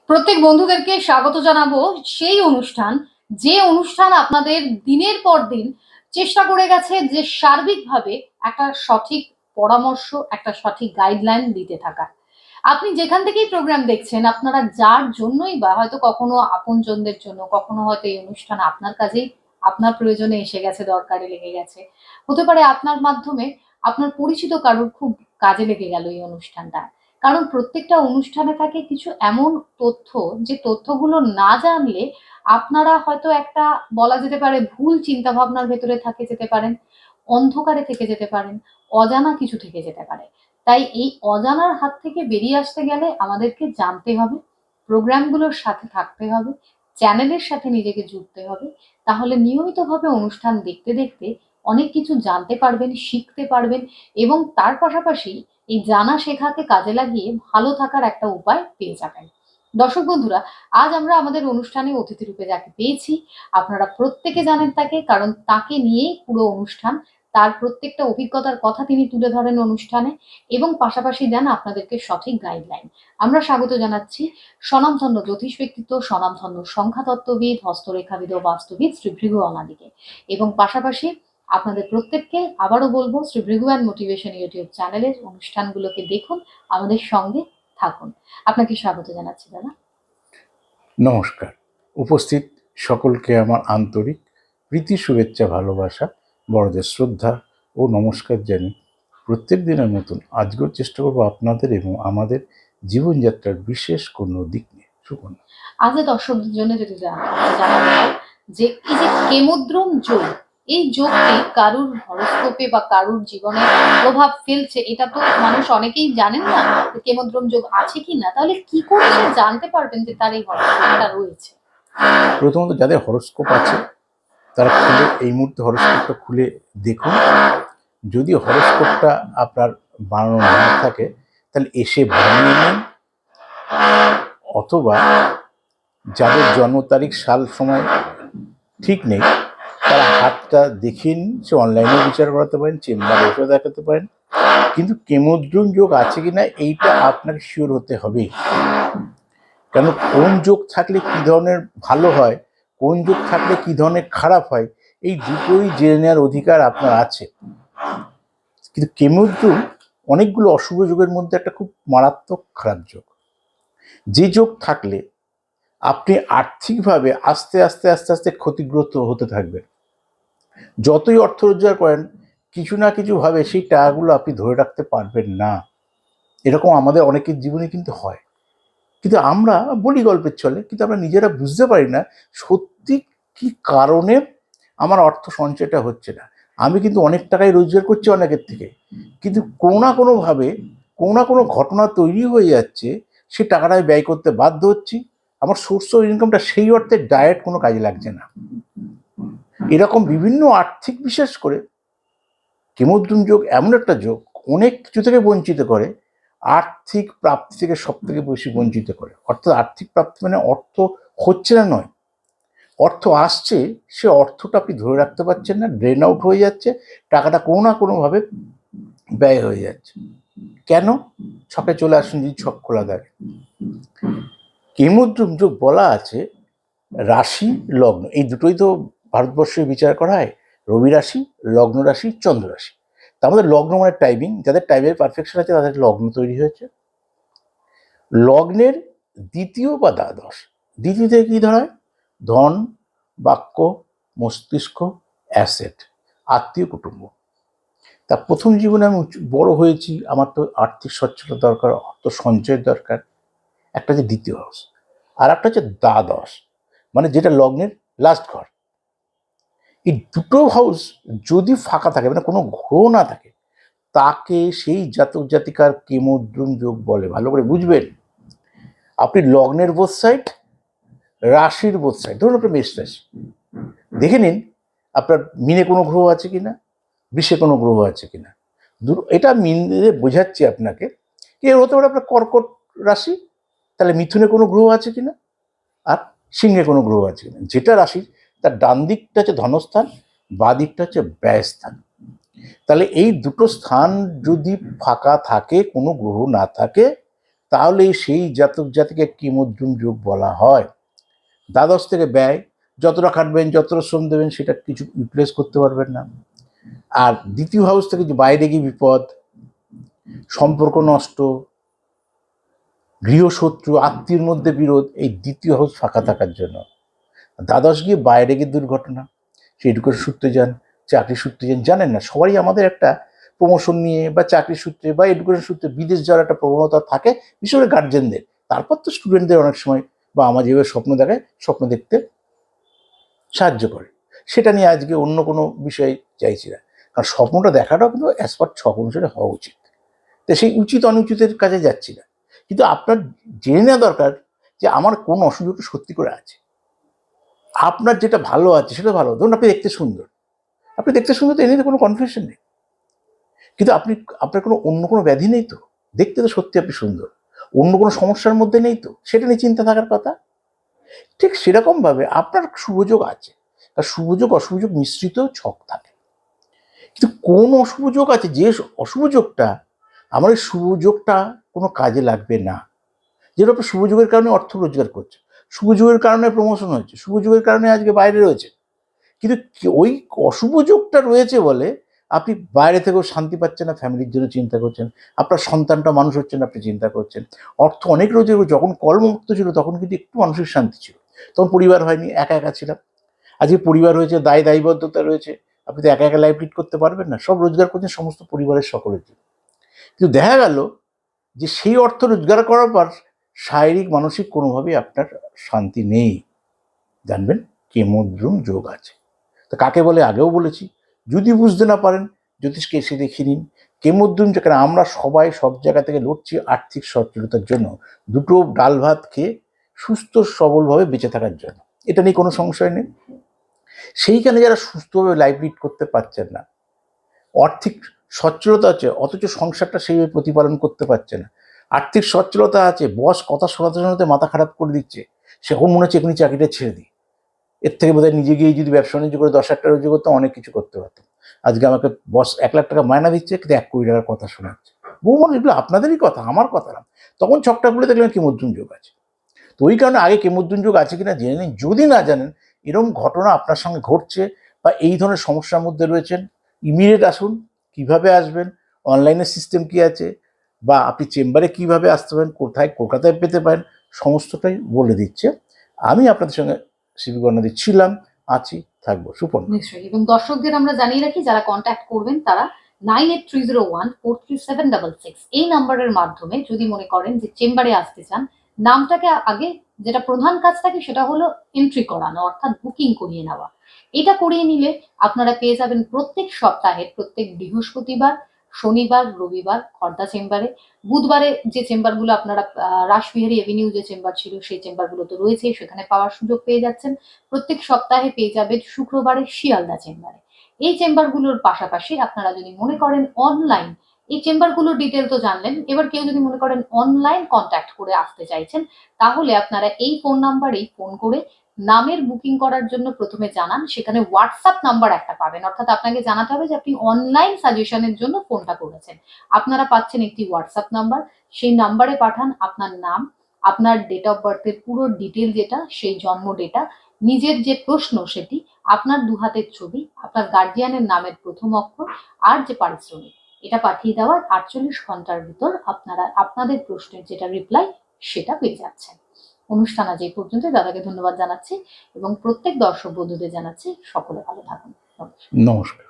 প্রত্যেক বন্ধুদেরকে স্বাগত জানাবো সেই অনুষ্ঠান, যে অনুষ্ঠান আপনাদের দিনের পর দিন চেষ্টা করে গেছে যে সার্বিকভাবে একটা সঠিক পরামর্শ, একটা সঠিক গাইডলাইন দিতে থাকা। আপনি যেখান থেকেই প্রোগ্রাম দেখছেন, আপনারা যার জন্যই বা হয়তো কখনো আপনজনদের জন্য, কখনো হয়তো এই অনুষ্ঠান আপনার কাজেই, আপনার প্রয়োজনে এসে গেছে, দরকারে লেগে গেছে। হতে পারে আপনার মাধ্যমে আপনার পরিচিত কারোর খুব কাজে লেগে গেল এই অনুষ্ঠানটা। কারণ প্রত্যেকটা অনুষ্ঠানে থাকে কিছু এমন তথ্য, যে তথ্যগুলো না জানলে আপনারা হয়তো একটা, বলা যেতে পারে, ভুল চিন্তা ভাবনার ভেতরে থাকে যেতে পারেন, অন্ধকারে থেকে যেতে পারেন, অজানা কিছু থেকে যেতে পারে। তাই এই অজানার হাত থেকে বেরিয়ে আসতে গেলে আমাদেরকে জানতে হবে, প্রোগ্রামগুলোর সাথে থাকতে হবে, চ্যানেলের সাথে নিজেকে জুড়তে হবে। তাহলে নিয়মিতভাবে অনুষ্ঠান দেখতে দেখতে অনেক কিছু জানতে পারবেন, শিখতে পারবেন, এবং তার পাশাপাশি এই জানা শেখাকে কাজে লাগিয়ে ভালো থাকার একটা উপায় পেয়ে যাবেন। দর্শক বন্ধুরা, আজ আমরা আমাদের অনুষ্ঠানে অতিথি রূপে যাকে পেয়েছি, আপনারা প্রত্যেকে জানেন তাকে, কারণ তাকে নিয়েই পুরো অনুষ্ঠান। তার প্রত্যেকটা অভিজ্ঞতার কথা তিনি তুলে ধরেন অনুষ্ঠানে, এবং পাশাপাশি দেন আপনাদেরকে সঠিক গাইডলাইন। আমরা স্বাগত জানাচ্ছি স্বনামধন্য জ্যোতিষ ব্যক্তিত্ব, স্বনামধন্য সংখ্যাতত্ত্ববিদ, হস্তরেখাবিদ ও বাস্তুবিদ শ্রী ভৃগু অনাদিকে। এবং পাশাপাশি আপনাদের প্রত্যেককে আবারও বলবো, Shri Bhrigu and motivation YouTube চ্যানেলের অনুষ্ঠানগুলোকে দেখুন, আমাদের সঙ্গে থাকুন। আপনাকে স্বাগত জানাচ্ছি দাদা। নমস্কার। উপস্থিত সকলকে আমার আন্তরিক প্রীতি, শুভেচ্ছা, ভালোবাসা, বড়দের শ্রদ্ধা ও নমস্কার জানি প্রত্যেক দিনের মতন আজকেও চেষ্টা করবো আপনাদের এবং আমাদের জীবনযাত্রার বিশেষ কোনো দিক নিয়ে। সুকন্যা, আজ দর্শকদের জন্য যদি জানাবো যে এই যে কেমোদ্রম যোগ, এই যোগটি কারুর হরস্কোপে বা কারুর জীবনে প্রভাব ফেলছে, এটা তো মানুষ অনেকেই জানেন না। কেমোদ্রম যোগ আছে কি না, তাহলে কি করে সে জানতে পারবেন যে তার এই হরস্কোপটা রয়েছে? প্রথমত যাদের হরস্কোপ আছে তারা খুলে এই মুহূর্তে হরস্কোপটা খুলে দেখুন। যদি হরস্কোপটা আপনার বানানো না থাকে তাহলে এসে বানিয়ে নিন, অথবা যাদের জন্ম তারিখ, সাল, সময় ঠিক নেই তারা হাতটা দেখিয়ে নিন। সে অনলাইনে বিচার করাতে পারেন, চেম্বারে এসেও দেখাতে পারেন। কিন্তু কেমোদ্রম যোগ আছে কিনা এইটা আপনাকে শিওর হতে হবে। কেন, কোন যোগ থাকলে কি ধরনের ভালো হয়, কোন যোগ থাকলে কি ধরনের খারাপ হয়, এই দুটোই জেনে নেওয়ার অধিকার আপনার আছে। কিন্তু কেমোদ্রম অনেকগুলো অশুভ যোগের মধ্যে একটা খুব মারাত্মক খারাপ যোগ। যে যোগ থাকলে আপনি আর্থিকভাবে আস্তে আস্তে আস্তে আস্তে ক্ষতিগ্রস্ত হতে থাকবেন। যতই অর্থ রোজগার করেন, কিছু না কিছুভাবে সেই টাকাগুলো আপনি ধরে রাখতে পারবেন না। এরকম আমাদের অনেকের জীবনে কিন্তু হয়। কিন্তু আমরা বলি গল্পের ছলে, কিন্তু আমরা নিজেরা বুঝতে পারি না সত্যি কি কারণে আমার অর্থ সঞ্চয়টা হচ্ছে না। আমি কিন্তু অনেক টাকাই রোজগার করছি অনেকের থেকে, কিন্তু কোনো না কোনোভাবে কোনো না কোনো ঘটনা তৈরি হয়ে যাচ্ছে, সে টাকাটাই ব্যয় করতে বাধ্য হচ্ছি। আমার সোর্স অফ ইনকামটা সেই অর্থে ডাইরেক্ট কোনো কাজে লাগছে না। এরকম বিভিন্ন আর্থিক, বিশেষ করে কেমোদ্রম যোগ এমন একটা যোগ অনেক কিছু থেকে বঞ্চিত করে, আর্থিক প্রাপ্তি থেকে সব থেকে বেশি বঞ্চিত করে। অর্থাৎ আর্থিক প্রাপ্তি মানে অর্থ হচ্ছে না নয়, অর্থ আসছে, সে অর্থটা আপনি ধরে রাখতে পারছেন না, ড্রেন আউট হয়ে যাচ্ছে, টাকাটা কোনো না কোনোভাবে ব্যয় হয়ে যাচ্ছে। কেন? ছকে চলে আসুন, যদি ছক খোলা থাকে। কেমোদ্রম যোগ বলা আছে রাশি, লগ্ন, এই দুটোই তো ভারতবর্ষে বিচার করা হয়। রবি রাশি, লগ্ন রাশি, চন্দ্র রাশি। তার মধ্যে লগ্ন মানে টাইমিং, যাদের টাইমের পারফেকশন আছে তাদের লগ্ন তৈরি হয়েছে। লগ্নের দ্বিতীয় বা দ্বাদশ, দ্বিতীয় থেকে কি ধরা হয়? ধন, বাক্য, মস্তিষ্ক, অ্যাসেট, আত্মীয়, কুটুম্ব। তা প্রথম জীবনে আমি বড় হয়েছি, আমার তো আর্থিক সচ্ছলতা দরকার, অর্থ সঞ্চয়ের দরকার। একটা হচ্ছে দ্বিতীয় হাউস, আর একটা হচ্ছে দ্বাদশ, মানে যেটা লগ্নের লাস্ট ঘর। এই দুটো হাউস যদি ফাঁকা থাকে, মানে কোনো গ্রহ না থাকে, তাকে সেই জাতক জাতিকার কেমোদ্রম যোগ বলে। ভালো করে বুঝবেন। আপনি লগ্নের বোথ সাইড, রাশির বোথ সাইড, ধরুন আপনার মেষ রাশি, দেখে নিন আপনার মিনে কোনো গ্রহ আছে কিনা, বৃষে কোনো গ্রহ আছে কিনা। এটা মিনে বোঝাচ্ছি আপনাকে। এর হতে পারে আপনার কর্কট রাশি, তাহলে মিথুনে কোনো গ্রহ আছে কিনা, আর সিংহে কোনো গ্রহ আছে কিনা। যেটা রাশির তার ডান দিকটা হচ্ছে ধনস্থান, বাঁ দিকটা হচ্ছে ব্যয়স্থান। তাহলে এই দুটো স্থান যদি ফাঁকা থাকে, কোনো গ্রহ না থাকে, তাহলে সেই জাতক জাতিকে কিমোদ্রুম যোগ বলা হয়। দ্বাদশ থেকে ব্যয়, যতটা খাটবেন যতটা শ্রম দেবেন সেটা কিছু রিপ্লেস করতে পারবেন না। আর দ্বিতীয় হাউস থেকে যে বাইরে গিয়ে বিপদ, সম্পর্ক নষ্ট, গৃহশত্রু, আত্মীয়ের মধ্যে বিরোধ, এই দ্বিতীয় হাউস ফাঁকা থাকার জন্য। দ্বাদশ গিয়ে বাইরে গিয়ে দুর্ঘটনা, সে এডুকেশন সূত্রে যান, চাকরি সূত্রে যান, জানেন না সবারই আমাদের একটা প্রমোশন নিয়ে বা চাকরি সূত্রে বা এডুকেশন সূত্রে বিদেশ যাওয়ার একটা প্রবণতা থাকে, বিশেষ করে গার্জেনদের। তারপর তো স্টুডেন্টদের অনেক সময় বা আমার যেভাবে স্বপ্ন দেখায় স্বপ্ন দেখতে সাহায্য করে। সেটা নিয়ে আজকে অন্য কোনো বিষয়ে চাইছি না, কারণ স্বপ্নটা দেখাটাও কিন্তু অ্যাজ পার ছক অনুসারে হওয়া উচিত। তো সেই উচিত অনুচিতের কাজে যাচ্ছি না, কিন্তু আপনার জেনে নেওয়া দরকার যে আমার কোন অসুবিধা সত্যি করে আছে। আপনার যেটা ভালো আছে সেটা ভালো, ধরুন আপনি দেখতে সুন্দর, আপনি দেখতে সুন্দর তো এ নিয়ে কোনো কনফিউশন নেই, কিন্তু আপনার কোনো অন্য কোনো ব্যাধি নেই তো, দেখতে তো সত্যি আপনি সুন্দর, অন্য কোনো সমস্যার মধ্যে নেই তো, সেটা নিয়ে চিন্তা থাকার কথা। ঠিক সেরকমভাবে আপনার শুভযোগ আছে, আর শুভযোগ অশুভযোগ মিশ্রিত ছক থাকে, কিন্তু কোন অশুভযোগ আছে যে অশুভযোগটা আমার এই শুভযোগটা কোনো কাজে লাগবে না। যেটা আপনার শুভযোগের কারণে অর্থ রোজগার করছে, শুভযোগের কারণে প্রমোশন হয়েছে, শুভযোগের কারণে আজকে বাইরে রয়েছে, কিন্তু ওই অশুভ যোগটা রয়েছে বলে আপনি বাইরে থেকেও শান্তি পাচ্ছেন না, ফ্যামিলির জন্য চিন্তা করছেন, আপনার সন্তানটা মানুষ হচ্ছেন আপনি চিন্তা করছেন, অর্থ অনেক রোজগার, যখন কর্মমুক্ত ছিল তখন কিন্তু একটু মানসিক শান্তি ছিল, তখন পরিবার হয়নি, একা একা ছিলাম। আজকে পরিবার হয়েছে, দায়বদ্ধতা রয়েছে, আপনি তো একা একা লাইফ লিড করতে পারবেন না, সব রোজগার করছেন সমস্ত পরিবারের সকলের জন্য। কিন্তু দেখা গেল যে সেই অর্থ রোজগার করার পর শারীরিক মানসিক কোনোভাবেই আপনার শান্তি নেই। জানবেন কেমোদ্রুম যোগ আছে। তো কাকে বলে আগেও বলেছি, যদি বুঝতে না পারেন জ্যোতিষকে এসে দেখে নিন। কেমোদ্রুম যেখানে আমরা সবাই সব জায়গা থেকে লড়ছি আর্থিক সচ্ছলতার জন্য, দুটো ডাল ভাত খেয়ে সুস্থ সবলভাবে বেঁচে থাকার জন্য, এটা নিয়ে কোনো সংশয় নেই। সেইখানে যারা সুস্থভাবে লাইফ লিড করতে পারছেন না, আর্থিক সচ্ছলতা আছে অথচ সংসারটা সেইভাবে প্রতিপালন করতে পারছে না, আর্থিক সচ্ছলতা আছে বস কথা শোনাতে শোনাতে মাথা খারাপ করে দিচ্ছে, সেখন মনে হচ্ছে এখনই চাকরিটা ছেড়ে দিই, এর থেকে বোধহয় নিজে গিয়ে যদি ব্যবসা বাণিজ্য করে 10 লাখ টাকা রোজগার করতাম অনেক কিছু করতে পারতাম। আজকে আমাকে বস 1 লাখ টাকা মায়না দিচ্ছে, কিন্তু 1 কোটি টাকার কথা শোনাচ্ছে। বহু মানুষ, এগুলো আপনাদেরই কথা, আমার কথা না। তখন ছকটা খুলে দেখলাম কেমোদ্রুম যোগ আছে। তো ওই কারণে আগে কেমোদ্রুম যোগ আছে কিনা জেনে নিন। যদি না জানেন এরকম ঘটনা আপনার সঙ্গে ঘটছে বা এই ধরনের সমস্যার মধ্যে রয়েছেন, ইমিডিয়েট আসুন। কিভাবে আসবেন, অনলাইনের সিস্টেম কি আছে, বা আপনি চেম্বারে কিভাবে আসতে পারেন, কোথায় কলকাতায় পেতে পারেন, সমস্তটাই বলে দিচ্ছে। আমি আপনাদের সঙ্গে শিবিগণনাদি ছিলাম, আছি, থাকবো। সুপর্ণ। নিশ্চয়ই। এবং দর্শকদের আমরা জানিয়ে রাখি যারা কন্ট্যাক্ট করবেন তারা 9830143766 এই নাম্বারের মাধ্যমে যদি মনে করেন যে চেম্বারে আসতে চান, নামটাকে আগে যেটা প্রধান কাজ থাকে সেটা হলো এন্ট্রি করানো, অর্থাৎ বুকিং করিয়ে নেওয়া। এটা করিয়ে নিলে আপনারা পেয়ে যাবেন প্রত্যেক সপ্তাহের প্রত্যেক বৃহস্পতিবার, শনিবার, রবিবার খর্দা চেম্বারে। বুধবারে যে চেম্বারগুলো আপনারা রাসবিহারী এভিনিউ যে চেম্বার ছিল সেই চেম্বারগুলো তো রয়েছেই, সেখানে পাওয়ার সুযোগ পেয়ে যাচ্ছেন। প্রত্যেক সপ্তাহে পেয়ে যাবেন শুক্রবারে শিয়ালদা চেম্বারে। এই চেম্বারগুলোর পাশাপাশি আপনারা যদি মনে করেন অনলাইন, এই চেম্বারগুলোর ডিটেল তো জানলেন, এবার কেউ যদি মনে করেন অনলাইন কন্ট্যাক্ট করে আসতে চাইছেন, তাহলে আপনারা এই ফোন নাম্বারেই ফোন করে নামের বুকিং করার জন্য প্রথমে জানান। সেখানে হোয়াটসঅ্যাপ নাম্বার একটা পাবেন, অর্থাৎ আপনাকে জানাতে হবে যে আপনি অনলাইন সাজেশনের জন্য ফোনটা করেছেন। আপনারা পাচ্ছেন একটি হোয়াটসঅ্যাপ নাম্বার, সেই নাম্বারে পাঠান আপনার নাম, আপনার ডেট অফ বার্থের পুরো ডিটেল যেটা, সেই জন্ম ডেটা, নিজের যে প্রশ্ন সেটি, আপনার 2 হাতের ছবি, আপনার গার্জিয়ানের নামের প্রথম অক্ষর, আর যে পারিশ্রমিক, এটা পাঠিয়ে দেওয়ার 48 ঘন্টার ভিতর আপনারা আপনাদের প্রশ্নের যেটা রিপ্লাই সেটা পেয়ে যাচ্ছেন। অনুষ্ঠান আজ এই পর্যন্ত। দাদাকে ধন্যবাদ জানাচ্ছি এবং প্রত্যেক দর্শক বন্ধুদের জানাচ্ছি সকলে ভালো থাকুন। নমস্কার। নমস্কার।